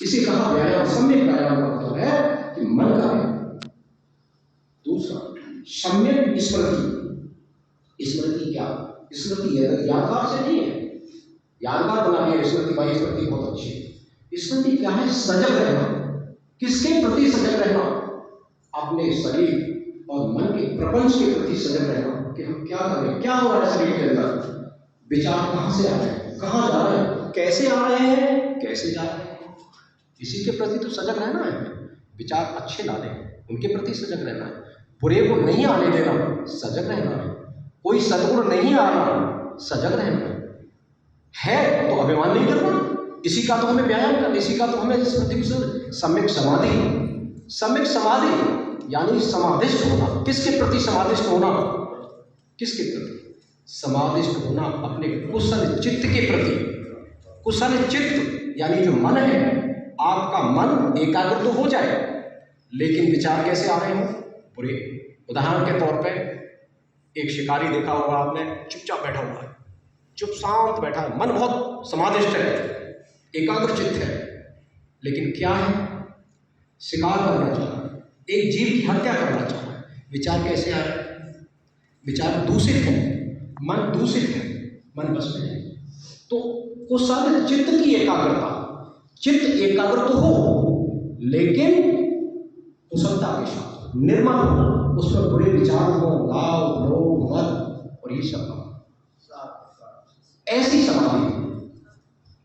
इसे कहा व्यायाम, सम्यक व्यायाम का मतलब है कि मन का व्यायाम। दूसरा सम्यक स्मृति। स्मृति क्या? स्मृति यादगार से नहीं है, यादगार बना है स्मृति, भाई स्मृति बहुत अच्छी है। स्मृति क्या है? सजग रहना। किसके प्रति सजग रहना? अपने शरीर और मन के प्रपंच के प्रति सजग रहना कि हम क्या कर रहे हैं, क्या हो रहा है शरीर के अंदर, विचार कहाँ से आ रहे हैं, कहाँ जा रहे हैं, कैसे आ रहे हैं, कैसे जा रहे हैं, इसी के प्रति तो सजग रहना है। विचार अच्छे लाने हैं, उनके प्रति सजग रहना है, बुरे को नहीं आने देना, सजग रहना है। कोई सद्गुण नहीं आ रहा, सजग रहना है, तो अभिमान नहीं करना। इसी का तो हमें व्यायाम करना, इसी का तो हमें सम्यक समाधि। सम्यक समाधि यानी समाधिष्ठ होना। किसके प्रति समाधिष्ठ होना? किसके प्रति? समादिष्ट होना अपने कुशल चित्त के प्रति। कुशल चित्त यानी जो मन है, आपका मन एकाग्र तो हो जाए, लेकिन विचार कैसे आ रहे हो? बुरे। उदाहरण के तौर पे एक शिकारी देखा होगा आपने, चुपचाप बैठा हुआ है, चुप शांत बैठा है, मन बहुत समादिष्ट है, एकाग्र चित्त है, लेकिन क्या है? शिकार करना चाह रहा है, एक जीव की हत्या करना चाह रहा है। विचार कैसे आ रहा है? विचार दूषित है, मन दूषित है, मन बस में है। तो कुशल चित्त की एकाग्रता, चित्त एकाग्र तो हो, लेकिन कुशलता के साथ निर्मल हो, उसमें बुरे विचार हो, लाभ, लोभ, मद और ये सब ऐसी समाधि।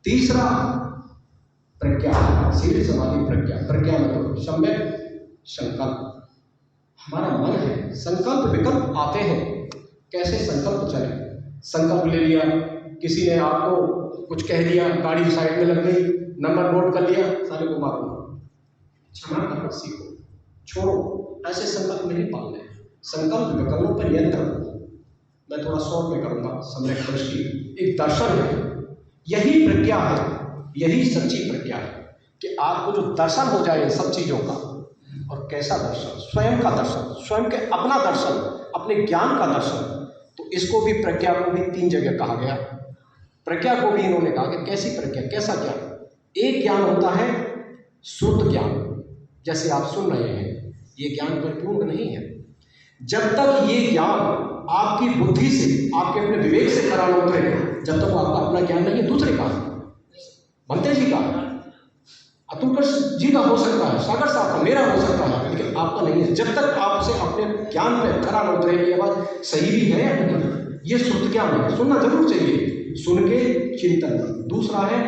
तीसरा प्रज्ञा, सीधी समाधि प्रज्ञा। प्रज्ञा मतलब सम्यक संकल्प। हमारा मन है, संकल्प विकल्प आते हैं, कैसे संकल्प चले? संकल्प ले लिया, किसी ने आपको कुछ कह दिया, गाड़ी साइड में लग गई, नंबर नोट कर लिया, सारे को मारो, क्षमा करना सीखो, छोड़ो, ऐसे संकल्प नहीं पालने। संकल्प विकल्पों पर नियंत्रण। मैं थोड़ा शॉर्ट में करूंगा, सम्यक दृष्टि एक दर्शन है, यही प्रज्ञा है, यही सच्ची प्रज्ञा है कि आपको जो दर्शन हो जाए सब चीजों का। और कैसा दर्शन? स्वयं का दर्शन, स्वयं के अपना दर्शन, अपने ज्ञान का दर्शन। तो इसको भी, प्रज्ञा को भी 3 जगह कहा गया। प्रज्ञा को भी इन्होंने कहा कि कैसी प्रज्ञा, कैसा ज्ञान? एक ज्ञान होता है श्रुत ज्ञान, जैसे आप सुन रहे हैं, ये ज्ञान परिपूर्ण नहीं है। जब तक ये ज्ञान आपकी बुद्धि से, आपके अपने विवेक से खरा न उतरे, जब तक वो आपका अपना ज्ञान नहीं है, दूसरे का, बनते जी का, अतुल जी का हो सकता है, सागर साहब का, मेरा हो सकता है, लेकिन आपका नहीं है। जब तक आपसे अपने ज्ञान पे खरा न उतरे, ये बात सही भी है या नहीं, ये श्रुत ज्ञान है, सुनना जरूर चाहिए, सुन के चिंतन। दूसरा है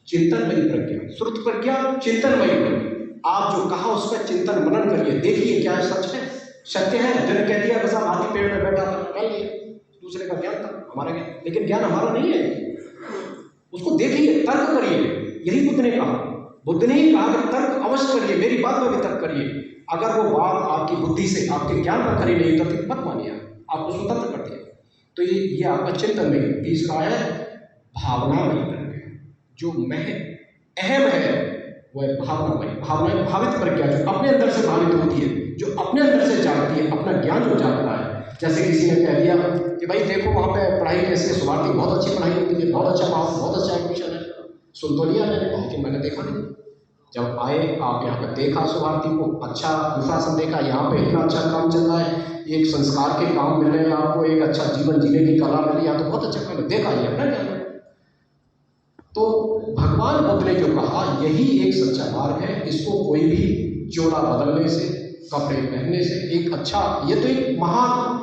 चिंतनमयी प्रज्ञा, श्रुत प्रज्ञा, चिंतनमयी प्रज्ञा। आप जो कहा उस पर चिंतन मनन करिए, देखिए क्या है, सच है, सत्य है। जन कह दिया बस हाथी पेड़ में बैठा था, कर लिया, दूसरे का ज्ञान था, हमारा ज्ञान, लेकिन ज्ञान हमारा नहीं है। उसको देखिए, तर्क करिए, यही बुद्ध ने कहा। बुद्ध ने ही कहा कि तर्क अवश्य करिए, मेरी बात में भी तर्क करिए। अगर वो बात आपकी बुद्धि से, आपके ज्ञान पर खरी नहीं उतरती, मत मानिए, आपको स्वतंत्र कर दिया। तो ये आपका चिंतन में। तीसरा है भावनामयी प्रज्ञा, जो मैं अहम है वह भावनामयी, भावना भावित प्रज्ञा, जो अपने अंदर से भावित होती है, जो अपने अंदर से जानती है, अपना ज्ञान जो जानता है। जैसे किसी ने कह दिया कि भाई देखो वहाँ पे पढ़ाई कैसे है, शुभार्थी बहुत अच्छी पढ़ाई होती है, बहुत अच्छा माहौल, बहुत अच्छा एडमिशन है, सुन तो लिया मैंने, लेकिन मैंने देखा नहीं। जब आए आप यहाँ पे देखा शुभार्थी को, अच्छा अनुशासन देखा, यहाँ पे इतना अच्छा काम चल रहा है, एक संस्कार के काम मिल रहे हैं आपको, एक अच्छा जीवन जीने की कला मिली, यहाँ तो बहुत अच्छा काम देखा ही है ना। तो भगवान बुद्ध ने जो कहा, यही एक सच्चा मार्ग है। इसको कोई भी जोड़ा बदलने से, कपड़े पहनने से, एक अच्छा, ये तो एक महान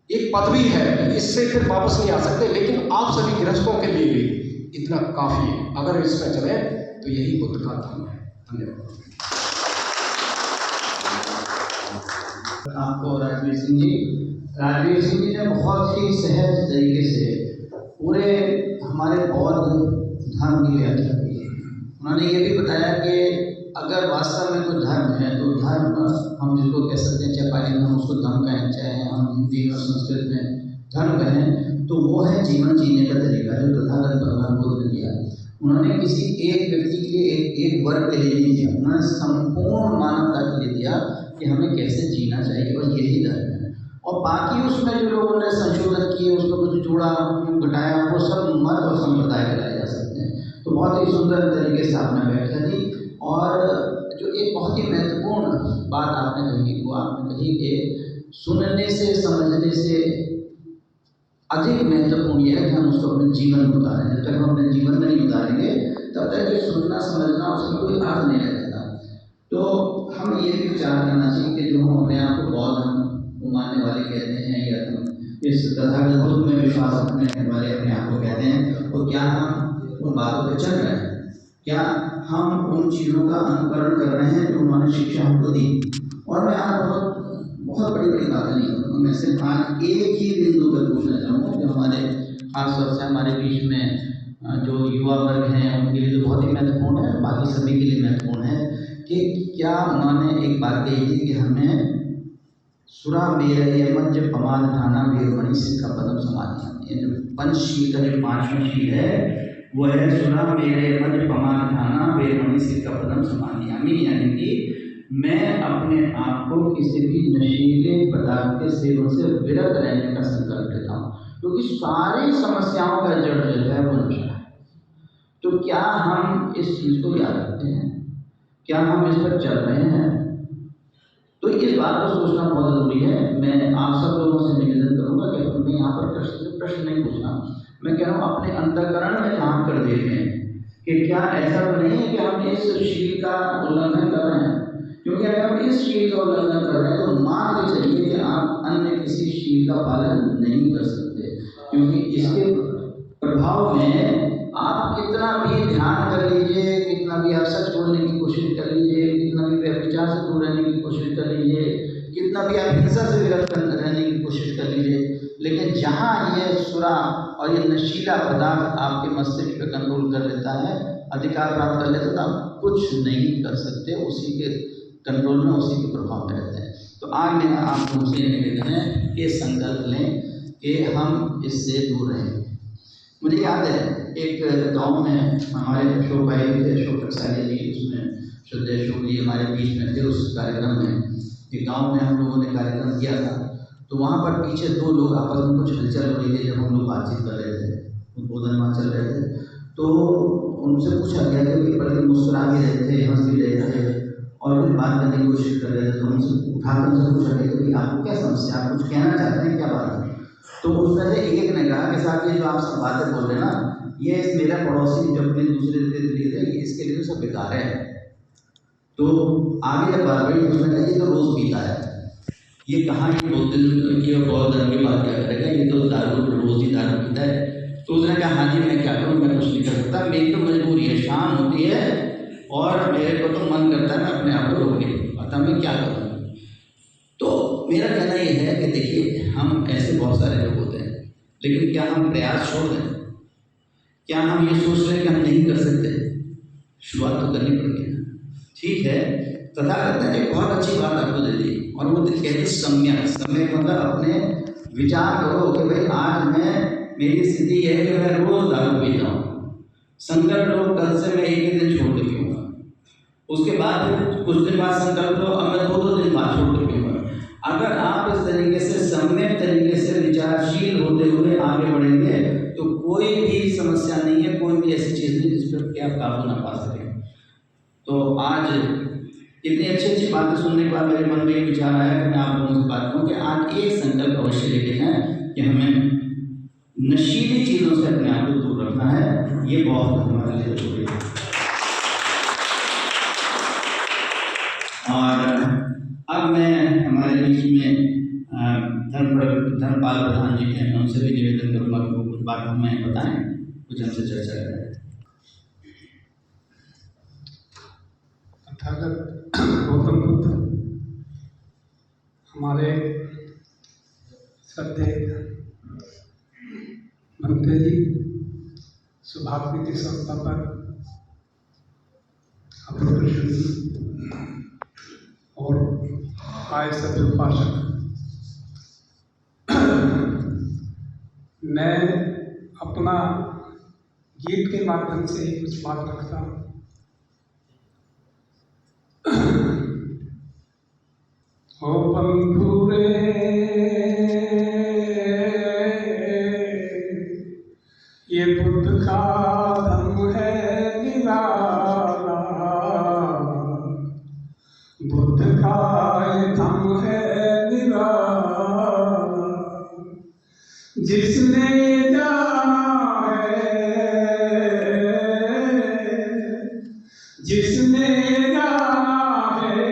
एक पदवी है, इससे फिर वापस नहीं आ सकते, लेकिन आप सभी गृहस्थों के लिए भी इतना काफी है। अगर इसमें चले तो यही बुद्ध का धर्म है। धन्यवाद। आपको राजवीर सिंह जी, राजवीर सिंह जी ने बहुत ही सहज तरीके से पूरे हमारे बौद्ध धर्म की व्याख्या की है। उन्होंने ये भी बताया कि अगर वास्तव में कोई धर्म है तो धर्म हम जिसको कह सकते हैं, चाहे पाली में हम उसको धर्म कहें, चाहे हम हिंदी और संस्कृत में धर्म कहें, तो वो है जीवन जीने का तरीका जो तथागत भगवान बुद्ध ने दिया। उन्होंने किसी एक व्यक्ति के लिए, एक वर्ग के लिए नहीं दिया, उन्होंने संपूर्ण मानवता के लिए दिया कि हमें कैसे जीना चाहिए, और यही धर्म है। और बाकी उसमें जो लोगों ने संशोधन किए, उसमें कुछ जोड़ा, घटाया, वो सब मत और संप्रदाय कराए जा सकते हैं। तो बहुत ही सुंदर तरीके से आपने व्याख्या दी। और जो एक बहुत ही महत्वपूर्ण बात आपने कही, वो आपने कही कि सुनने से, समझने से अधिक महत्वपूर्ण यह है कि हम उसको अपने जीवन में उतारें। जब तक हम अपने जीवन में नहीं उतारेंगे तब तक ये सुनना समझना उसमें कोई अर्थ नहीं रहता। तो हम ये भी विचार करना चाहिए कि जो हम अपने आप को बौद्ध मानने वाले कहते हैं, या हम इस तथागत बुद्ध में विश्वास रखने वाले अपने आप को कहते हैं, तो क्या हम उन बातों पर चल रहे हैं? क्या हम उन चीज़ों का अनुकरण कर रहे हैं जो उन्होंने शिक्षा हमको दी? और मैं आज बहुत बड़ी बड़ी बातें नहीं करूँगा, मैं सिर्फ आज एक ही बिंदु पर पूछना चाहूँगा जो हमारे खासतौर से हमारे बीच में जो युवा वर्ग हैं उनके लिए तो बहुत ही महत्वपूर्ण है, बाकी सभी के लिए महत्वपूर्ण है कि क्या उन्होंने एक बात कही थी कि हमें सुरा मेरे मंज पमान ठाना वीरमणि सिर का पदम समाधि। पंचशील का जो पांचवा शील है वो है सुरा मेरे मंज पमान ठाना वीरमणि सिर का पदम समाधि। यानी कि मैं अपने आप को किसी भी नशीले पदार्थ के सेवन से विरत रहने का संकल्प लेता हूँ, क्योंकि सारी समस्याओं का जड़ जो है वो नशा है। तो क्या हम इस चीज़ को याद रखते हैं? क्या हम इस पर चल रहे हैं? तो इस बात को सोचना बहुत ज़रूरी है। मैं आप सब लोगों से निवेदन करूँगा कि मैं यहाँ पर प्रश्न नहीं पूछ रहा, मैं कह रहा हूँ अपने अंतःकरण में झांक कर देखें कि क्या ऐसा तो नहीं है कि हम इस शील का उल्लंघन कर रहे हैं। क्योंकि अगर हम इस शील का उल्लंघन कर रहे हैं तो मान के चलिए कि आप अन्य किसी शील का पालन नहीं कर सकते, क्योंकि इसके प्रभाव में आप कितना भी ध्यान कर लीजिए, कितना भी आप सच बोलने की कोशिश कर लीजिए, कितना भी व्यभिचार से दूर रहने की कोशिश कर लीजिए, कितना भी आप हिंसा से विरत रहने की कोशिश कर लीजिए, लेकिन जहाँ ये सुरा और ये नशीला पदार्थ आपके मस्तिष्क पे कंट्रोल कर लेता है, अधिकार प्राप्त कर लेता है, तो आप कुछ नहीं कर सकते, उसी के कंट्रोल में, उसी के प्रभाव में रहते हैं। तो आज मेरा आप लोगों से निवेदन है कि संकल्प लें कि हम इससे दूर रहें। मुझे याद है एक गांव में हमारे अशोक भाई थे, अशोक टकसाली जी, उसमें श्रद्धेय अशोक जी हमारे बीच में थे। उस कार्यक्रम में एक गांव में हम लोगों ने कार्यक्रम किया था, तो वहाँ पर पीछे दो लोग आपस में कुछ हलचल हो रही थी। जब हम लोग बातचीत कर रहे थे, उद्बोधन वहाँ चल रहे थे, तो उनसे पूछा गया कि भाई प्रति मुस्कुरा भी रहे थे, हंस भी रहे थे और कुछ बात करने की कोशिश कर रहे थे। तो उनसे उठाकर उनसे पूछा गया कि भाई आपको क्या समस्या, आप कुछ कहना चाहते हैं, क्या बात है? तो उसमें से एक ने कहा कि साहब ये जो आप सब बातें बोल रहे हैं ना, ये मेरा पड़ोसी जो अपने दूसरे लिए थे, इसके लिए तो सब बेकार है। तो आगे जब बात बढ़ी, उसने कहा ये तो रोज़ पीता है, ये कहाँ ये बहुत धर्म की बात क्या करेगा, ये तो दारू रोज़ ही दारू पीता है। तो उसने कहा हाँ जी मैं क्या करूँ, मैं कुछ नहीं कर सकता, मेरी तो मजबूरी है, शाम होती है और मेरे को तो मन करता है मैं अपने आप को रोक नहीं पाता, मैं क्या करूँ। तो मेरा कहना ये है कि देखिए हम ऐसे बहुत सारे लोग होते हैं, लेकिन क्या हम प्रयास छोड़ दें? क्या हम ये सोच रहे हैं कि हम नहीं कर सकते? शुरुआत तो करनी पड़ेगी ना। ठीक है, तथागत ने एक बहुत अच्छी बात आपको दे दी, और वो कहते सम्यक। समय मतलब अपने विचार करो कि भाई आज मेरी स्थिति है कि मैं रोज दारू पीता हूँ, संकल्प लो कल से मैं एक ही दिन छोड़ के पीऊँगा, उसके बाद फिर कुछ दिन बाद संकल्प लो अब मैं 2 दिन बाद छोड़ के पीऊँगा। अगर आप इस तरीके से सम्यक तरीके से विचारशील होते हुए आगे बढ़ेंगे तो कोई भी समस्या नहीं है, कोई भी ऐसी चीज़ नहीं जिस पर कि आप काबू ना पा सकें। तो आज इतनी अच्छी अच्छी बातें सुनने के बाद मेरे मन में एक विचार आया कि मैं आप लोगों से बात करूँ कि आज एक संकल्प अवश्य लेके हैं कि हमें नशीली चीज़ों से अपने आप को दूर रखना है। ये बहुत हमारे लिए जरूरी है। और अब मैं हमारे बीच में धर्मपाल प्रधान जी हैं, उनसे भी निवेदन करूँगा कि वो कुछ बात हमें बताएं, कुछ हमसे चर्चा करें। तथागत गौतम बुद्ध हमारे श्रद्धेय भंते जी, स्वभावकृति संस्थापक अप्रकृष्ण जी और आए सभी उपासक, मैं अपना गीत के माध्यम से ही कुछ बात रखता हूँ। ओ बंधु रे ये बुद्ध का धर्म है निराला, बुद्ध का ये धर्म है निराला, जिसने जाना है, जिसने जाना है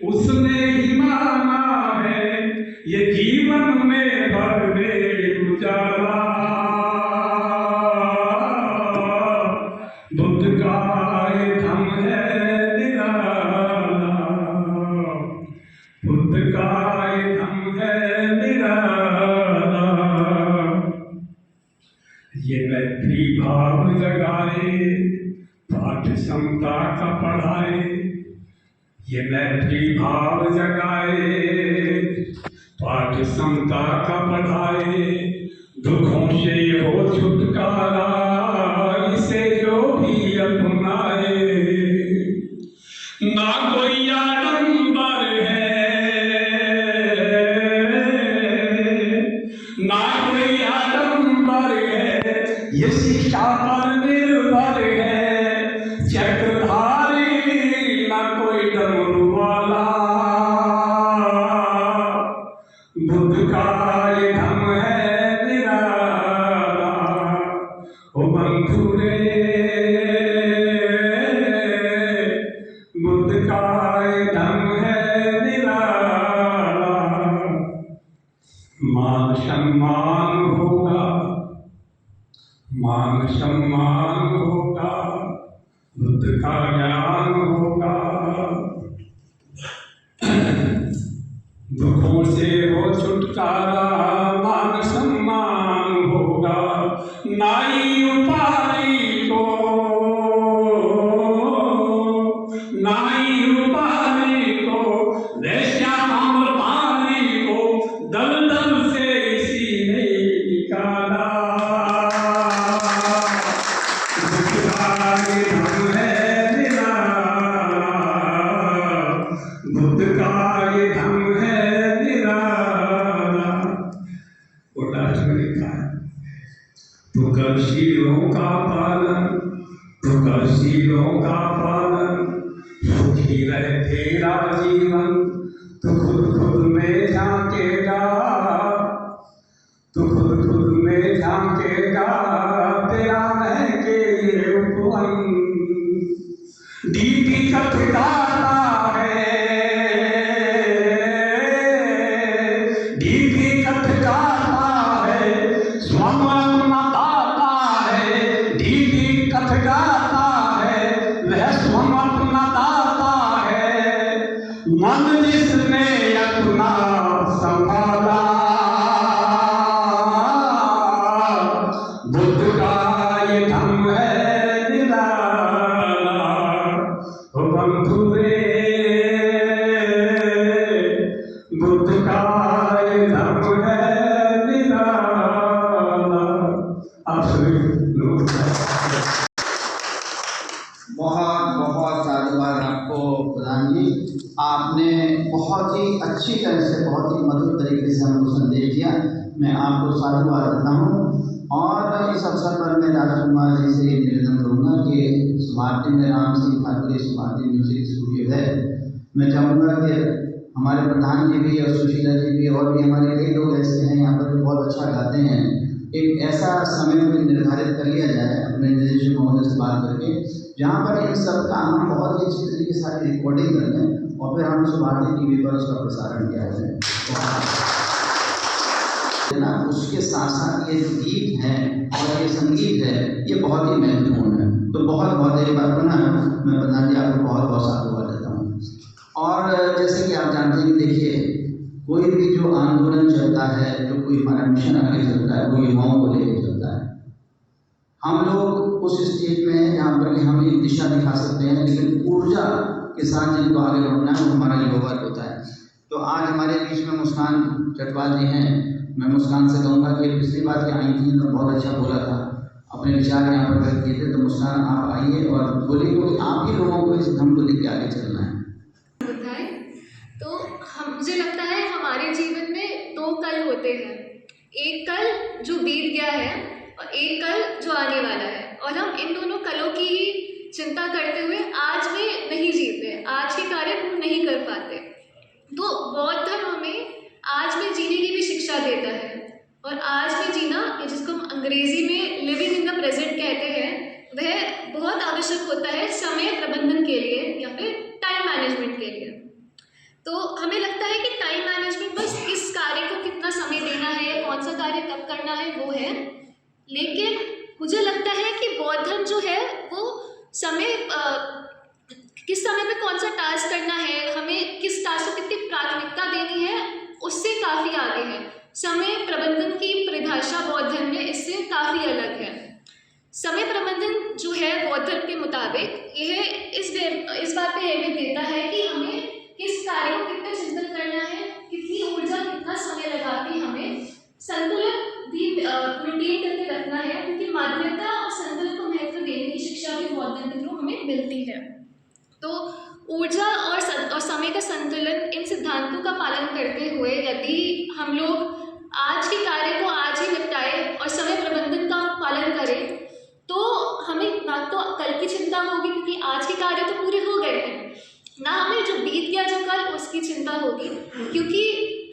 उसने ही माना है, ये जीवन में भर दे उजाला, बुद्ध का ये धर्म है निराला, बुद्ध का ये धर्म है निराला, ये मैत्री भाव जगाए, पाठ क्षमता का पढ़ाए, ये मैत्री भाव जगाए, पाठ समता का पढ़ाए, दुखों से हो छुटकारा, इसे जो भी अपनाए। ना कोई आडंबर है, ना कोई आडंबर है, ये शिक्षा पर निर्भर है। चक्रधारी ना कोई डमरू वाला, बुद्ध का ये धम है निराला। ओ बंधु रे, बुद्ध का ये धम है निराला। मान सम्मान होगा, मान सम्मान होगा, बुद्ध का ज्ञान होगा। दुखों से हो छुटकारा, मान सम्मान होगा। नाई उपारी को, नाई उपारी को, वैश्या आम्रपाली को, दलदल से इसी ने निकाला। बुद्ध का ये धम है निराला, बुद्ध का ये धम है निराला। वो लास्ट में लिखा है, तू कर शीलों का पालन, तू कर शीलों का पालन, सुखी रहे तेरा जीवन। तू खुद में झांकेगा, तू खुद में झांकेगा, तेरा महके ये उपवन। डीपी कथगाता है, डीपी कथगाता है, स्वम अपना दाता है। डीपी कथगाता है, वह स्वम अपना दाता है। मन जिसने अपना संभाला, बुद्ध का ये धम है निराला। ओ बंधु रे, बुद्ध का ये धम है निराला। आप सभी लोग बहुत बहुत साधुवाद आपको प्रधान जी। आपने बहुत ही अच्छी तरह से, बहुत ही मधुर तरीके से हमको संदेश दिया। मैं आपको साधुवाद देता हूँ। और इस अवसर पर मैं राजकुमार जी से ये निवेदन करूँगा कि सुभारती में राम सिंह ठाकुर सुभारती म्यूजिक स्टूडियो है। मैं चाहूँगा कि हमारे प्रधान जी भी और सुशीला जी भी और भी हमारे कई लोग ऐसे हैं यहाँ पर जो बहुत अच्छा गाते हैं, एक ऐसा समय में निर्धारित कर लिया जाए अपने निदेशक महोदय से बात करके, जहाँ पर इन सब का हम बहुत ही अच्छी तरीके से सारी रिकॉर्डिंग कर लें और फिर हम सुभारती टीवी पर उसका प्रसारण किया जाए। ना उसके साथ साथ ये गीत है और ये संगीत है, ये बहुत ही महत्वपूर्ण है। तो बहुत बहुत एक बार ना मैं प्रधान जी आपको बहुत बहुत साधुवाद देता हूँ। और जैसे कि आप जानते हैं कि देखिए, कोई भी जो आंदोलन चलता है, जो कोई हमारा मिशन आगे चलता है, वो युवाओं को लेकर चलता है। हम लोग उस स्टेज में हैं जहाँ पर कि हम एक दिशा दिखा सकते हैं, लेकिन ऊर्जा के साथ जिनको आगे बढ़ना है वो हमारा युवा वर्ग होता है। तो आज हमारे बीच में मुस्कान चटवाल जी हैं। मैं मुस्कान से कहूँगा कि पिछली बार की आई थी तो बहुत अच्छा बोला था, अपने विचार यहाँ पर व्यक्त किए थे। तो मुस्कान आप आइए और बोलिए कि आप ही लोगों को इस धम को लेकर आगे चलना है। तो मुझे लगता है हमारे जीवन में दो कल होते हैं, एक कल जो बीत गया है और एक कल जो आने वाला है। और हम इन दोनों कलों की ही चिंता करते हुए आज में नहीं जीते, आज के कार्य पूर्ण नहीं कर पाते। तो बौद्ध धर्म हमें आज में जीने की भी शिक्षा देता है। और आज में जीना, जिसको हम अंग्रेजी में लिविंग इन द प्रेजेंट कहते हैं, वह बहुत आवश्यक होता है समय प्रबंधन के लिए या फिर टाइम मैनेजमेंट के लिए। तो हमें लगता है कि टाइम मैनेजमेंट बस किस कार्य को कितना समय देना है, कौन सा कार्य कब करना है, वो है। लेकिन मुझे लगता है कि बौद्ध धर्म जो है वो समय किस समय पे कौन सा टास्क करना है, हमें किस टास्क को कितनी प्राथमिकता देनी है, उससे काफ़ी आगे है। समय प्रबंधन की परिभाषा बौद्ध धर्म में इससे काफ़ी अलग है। समय प्रबंधन जो है बौद्ध धर्म के मुताबिक यह इस बात पे अहमियत देता है कि हमें किस कार्य को कितना चिंतन करना है, कितनी ऊर्जा, कितना समय तो ऊर्जा और समय का संतुलन, इन सिद्धांतों का पालन करते हुए यदि हम लोग आज के कार्य को आज ही निपटाए और समय प्रबंधन का पालन करें, तो हमें ना तो कल की चिंता होगी, क्योंकि आज के कार्य तो पूरे हो गए हैं, ना हमें जो बीत गया जो कल उसकी चिंता होगी, क्योंकि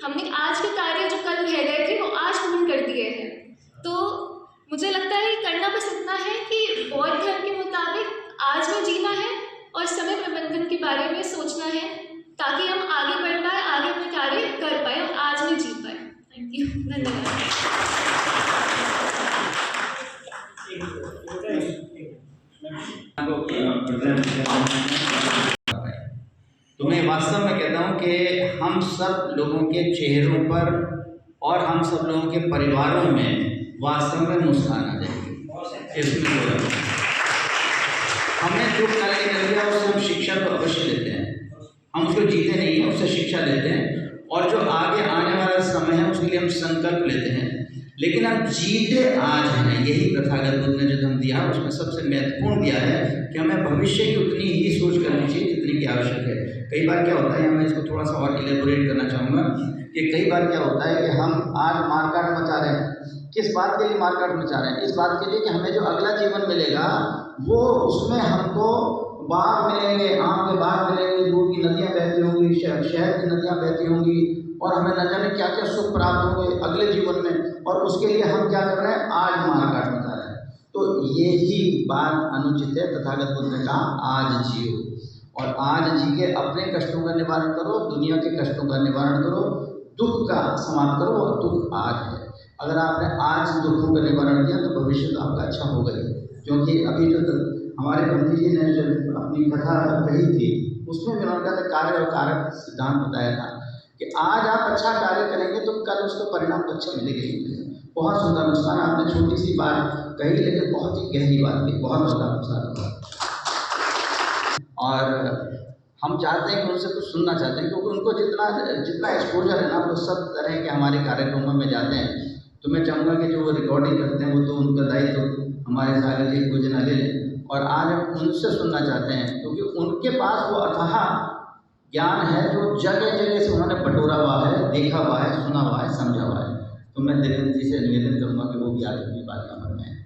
हमने आज के कार्य जो कल रह गए थे वो आज पूर्ण कर दिए हैं। तो मुझे लगता है करना बस इतना है कि बौद्ध धर्म के मुताबिक आज में जीना है और समय प्रबंधन के बारे में सोचना है, ताकि हम आगे बढ़ पाए, आगे अपने कार्य कर पाए और आज में जी पाए। थैंक यू, धन्यवाद। तो मैं वास्तव में कहता हूँ कि हम सब लोगों के चेहरों पर और हम सब लोगों के परिवारों में वास्तव में मुस्कान आ जाएगी। इसमें हमें जो कल निकल गया उससे हम शिक्षा तो अवश्य लेते हैं, हम उसको जीते नहीं हैं, उससे शिक्षा लेते हैं, और जो आगे आने वाला समय है उसके लिए हम संकल्प लेते हैं। लेकिन हम जीते आज हैं, यही तथागत बुद्ध ने जो धर्म दिया है उसमें सबसे महत्वपूर्ण दिया है कि हमें भविष्य की उतनी ही सोच करनी चाहिए जितनी की आवश्यक है। कई बार क्या होता है, मैं इसको थोड़ा सा और इलेबोरेट करना चाहूँगा कि कई बार क्या होता है कि हम आज मारकाट मचा रहे हैं। किस बात के लिए मारकाट मचा रहे हैं? इस बात के लिए कि हमें जो अगला जीवन मिलेगा वो उसमें हमको बाग मिलेंगे, आम के बाग मिलेंगे, दूध की नदियाँ बहती होंगी, शहद की नदियाँ बहती होंगी, और हमें न जाने क्या क्या सुख प्राप्त होंगे अगले जीवन में, और उसके लिए हम क्या कर रहे हैं, आज मारकाट मचा रहे हैं। तो यही बात अनुचित है। तथागत बुद्ध ने कहा आज जियो, और आज जी के अपने कष्टों का निवारण करो, दुनिया के कष्टों का निवारण करो, दुख का समाप्त करो, और दुख आज है। अगर आपने आज दुखों का निवारण किया तो भविष्य तो आपका अच्छा होगा ही। क्योंकि अभी जो हमारे पंडित जी ने जब अपनी कथा कही थी उसमें उन्होंने कहा कार्य और कारक सिद्धांत बताया था कि आज आप अच्छा कार्य करेंगे तो कल उसका परिणाम तो अच्छा मिलेगा ही मिलेगा। बहुत सुंदर नुस्खा, आपने छोटी सी बात कही लेकिन बहुत ही गहरी बात थी, बहुत सुंदर नुस्खा। और हम चाहते हैं कि उनसे कुछ सुनना चाहते हैं, क्योंकि उनको जितना एक्सपोजर है ना, वो सब तरह के हमारे कार्यक्रमों में जाते हैं। तो मैं चाहूँगा कि जो वो रिकॉर्डिंग करते हैं वो तो उनका दायित्व हमारे सागर जी को जना ले लें, और आज हम उनसे सुनना चाहते हैं, क्योंकि उनके पास वो अथाह ज्ञान है जो जगह जगह से उन्होंने बटोरा हुआ है, देखा हुआ है, सुना हुआ है, समझा हुआ है। तो मैं देवेंद्र जी से निवेदन करूँगा कि वो भी आज अपनी बात का में